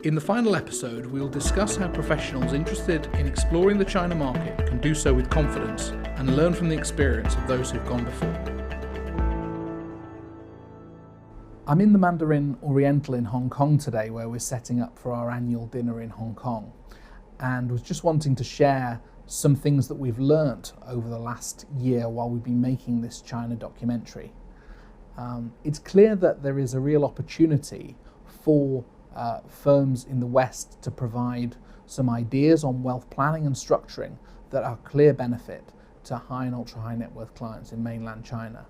In the final episode, we will discuss how professionals interested in exploring the China market can do so with confidence and learn from the experience of those who've gone before. I'm in the Mandarin Oriental in Hong Kong today, where we're setting up for our annual dinner in Hong Kong, and was just wanting to share some things that we've learnt over the last year while we've been making this China documentary. It's clear that there is a real opportunity for firms in the West to provide some ideas on wealth planning and structuring that are clear benefit to high and ultra high net worth clients in mainland China.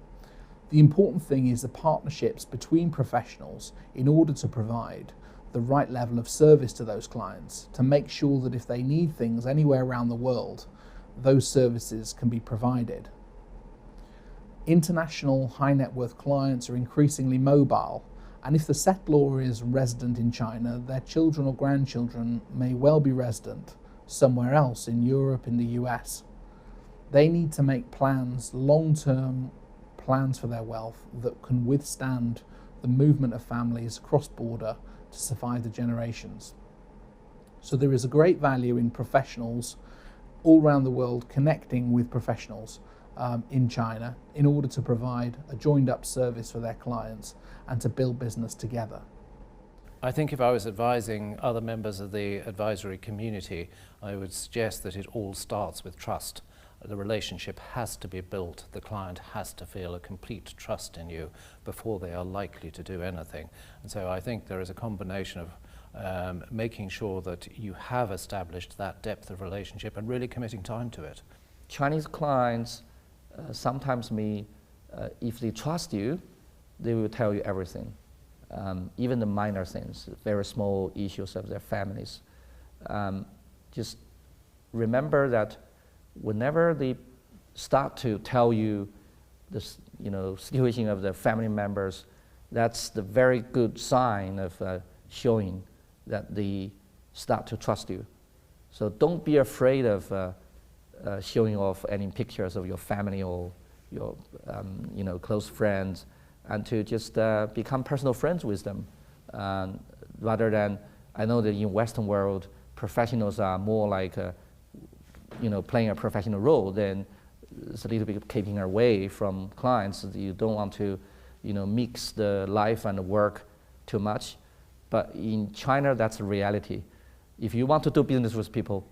The important thing is the partnerships between professionals in order to provide the right level of service to those clients, to make sure that if they need things anywhere around the world, those services can be provided. International high net worth clients are increasingly mobile, and if the settlor is resident in China, their children or grandchildren may well be resident somewhere else in Europe, in the US. They need to make plans, long-term plans for their wealth that can withstand the movement of families cross-border to survive the generations. So there is a great value in professionals all around the world connecting with professionals in China in order to provide a joined up service for their clients and to build business together. I think if I was advising other members of the advisory community, I would suggest that it all starts with trust. The relationship has to be built. The client has to feel a complete trust in you before they are likely to do anything. And so I think there is a combination of making sure that you have established that depth of relationship and really committing time to it. Chinese clients sometimes mean if they trust you, they will tell you everything, even the minor things, very small issues of their families. Just remember that whenever they start to tell you the situation of the family members, that's the very good sign of showing that they start to trust you. So don't be afraid of showing off any pictures of your family or your close friends, and to just become personal friends with them, rather than, I know that in Western world, professionals are more like playing a professional role, then it's a little bit keeping away from clients. You don't want to, mix the life and the work too much. But in China, that's a reality. If you want to do business with people,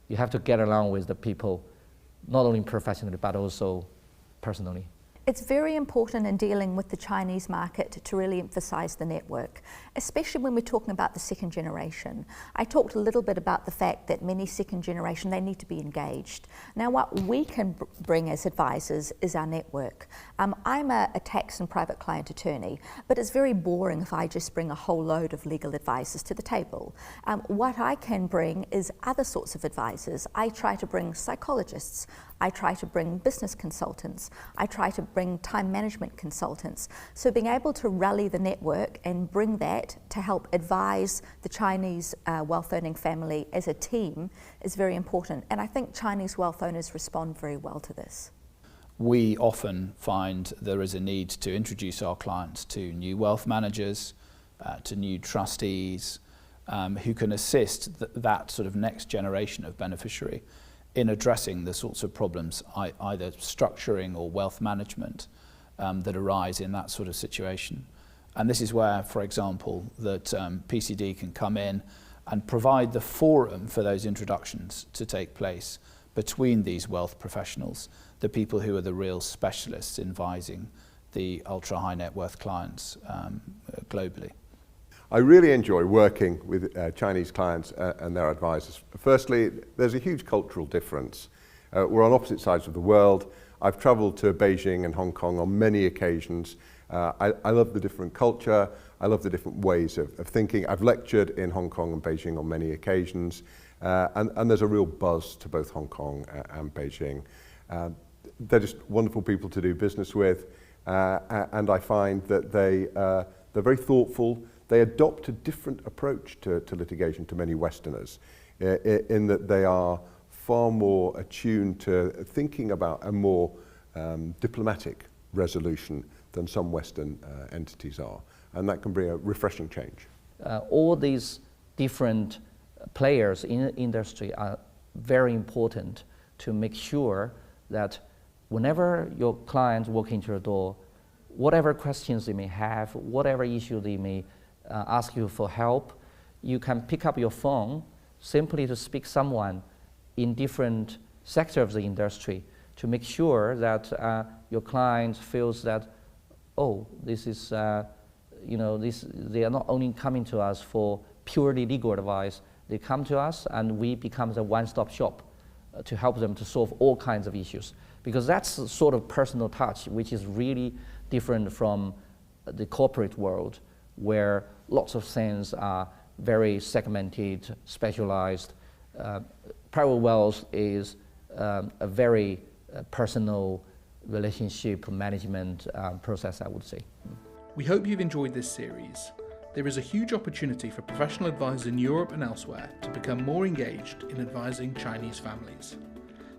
you have to get along with the people, not only professionally, but also personally. It's very important in dealing with the Chinese market to really emphasize the network, especially when we're talking about the second generation. I talked a little bit about the fact that many second generation, they need to be engaged. Now what we can bring as advisors is our network. I'm a tax and private client attorney, but it's very boring if I just bring a whole load of legal advisors to the table. What I can bring is other sorts of advisors. I try to bring psychologists, I try to bring business consultants, I try to bring time management consultants. So being able to rally the network and bring that to help advise the Chinese wealth earning family as a team is very important. And I think Chinese wealth owners respond very well to this. We often find there is a need to introduce our clients to new wealth managers, to new trustees, who can assist that sort of next generation of beneficiary in addressing the sorts of problems, either structuring or wealth management, that arise in that sort of situation. And this is where, for example, that PCD can come in and provide the forum for those introductions to take place between these wealth professionals, the people who are the real specialists in advising the ultra high net worth clients globally. I really enjoy working with Chinese clients and their advisors. Firstly, there's a huge cultural difference. We're on opposite sides of the world. I've traveled to Beijing and Hong Kong on many occasions. I love the different culture. I love the different ways of thinking. I've lectured in Hong Kong and Beijing on many occasions. And there's a real buzz to both Hong Kong and Beijing. They're just wonderful people to do business with. And I find that they're very thoughtful. They adopt a different approach to litigation to many Westerners, in that they are far more attuned to thinking about a more diplomatic resolution than some Western entities are. And that can bring a refreshing change. All these different players in the industry are very important to make sure that whenever your clients walk into your door, whatever questions they may have, whatever issue they may ask you for help, you can pick up your phone simply to speak someone in different sectors of the industry to make sure that your client feels that, oh, this is, they are not only coming to us for purely legal advice, they come to us and we become the one-stop shop to help them to solve all kinds of issues. Because that's the sort of personal touch which is really different from the corporate world, where lots of things are very segmented, specialized. Private wealth is a very personal relationship management process, I would say. We hope you've enjoyed this series. There is a huge opportunity for professional advisors in Europe and elsewhere to become more engaged in advising Chinese families.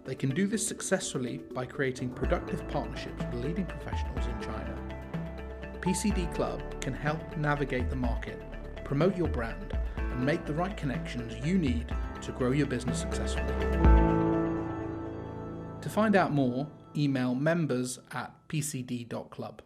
They can do this successfully by creating productive partnerships with leading professionals in China. PCD Club can help navigate the market, promote your brand, and make the right connections you need to grow your business successfully. To find out more, email members@pcd.club.